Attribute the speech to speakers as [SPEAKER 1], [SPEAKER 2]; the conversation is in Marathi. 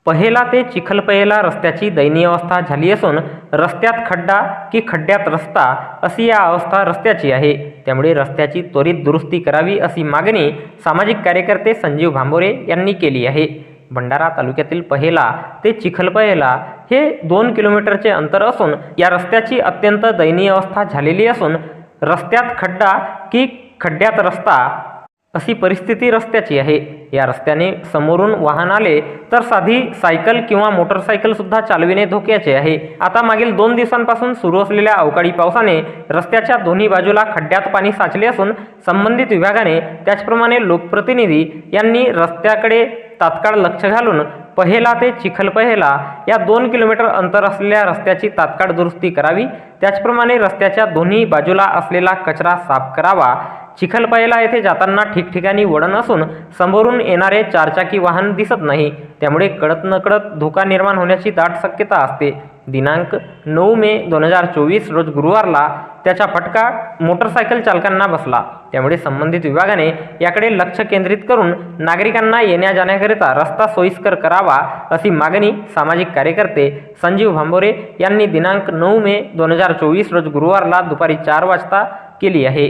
[SPEAKER 1] पहेला ते चिखलपहेला रस्त्याची दयनीय अवस्था झाली असून रस्त्यात खड्डा की खड्ड्यात रस्ता अशी या अवस्था रस्त्याची आहे। त्यामुळे रस्त्याची त्वरित दुरुस्ती करावी अशी मागणी सामाजिक कार्यकर्ते संजीव भांबोरे यांनी केली आहे। भंडारा तालुक्यातील पहेला ते चिखलपहेला हे 2 किलोमीटरचे अंतर असून या रस्त्याची अत्यंत दयनीय अवस्था झालेली असून रस्त्यात खड्डा की खड्ड्यात रस्ता अशी परिस्थिती रस्त्याची आहे। या रस्त्याने समोरून वाहन आले तर साधी सायकल किंवा मोटरसायकल सुद्धा चालविणे धोक्याचे आहे। आता मागील 2 दिवसांपासून सुरू असलेल्या अवकाळी पावसाने रस्त्याच्या दोन्ही बाजूला खड्ड्यात पाणी साचले असून संबंधित विभागाने त्याचप्रमाणे लोकप्रतिनिधी यांनी रस्त्याकडे तात्काळ लक्ष घालून पहेला ते चिखलपहेला या 2 किलोमीटर अंतर असलेल्या रस्त्याची तात्काळ दुरुस्ती करावी। त्याचप्रमाणे रस्त्याच्या दोन्ही बाजूला असलेला कचरा साफ करावा। चिखलपहेला येथे जाताना ठिकठिकाणी वळण असून समोरून येणारे 4 चाकी वाहन दिसत नाही, त्यामुळे कळत नकळत धोका निर्माण होण्याची दाट शक्यता असते। दिनांक 9 मे 2024 रोज गुरुवारला त्याचा फटका मोटरसायकल चालकांना बसला। त्यामुळे संबंधित विभागाने याकडे लक्ष केंद्रित करून नागरिकांना येण्या जाण्याकरिता रस्ता सोयीस्कर करावा अशी मागणी सामाजिक कार्यकर्ते संजीव भांबोरे यांनी दिनांक 9 मे 2024 रोज गुरुवारला दुपारी 4 वाजता केली आहे।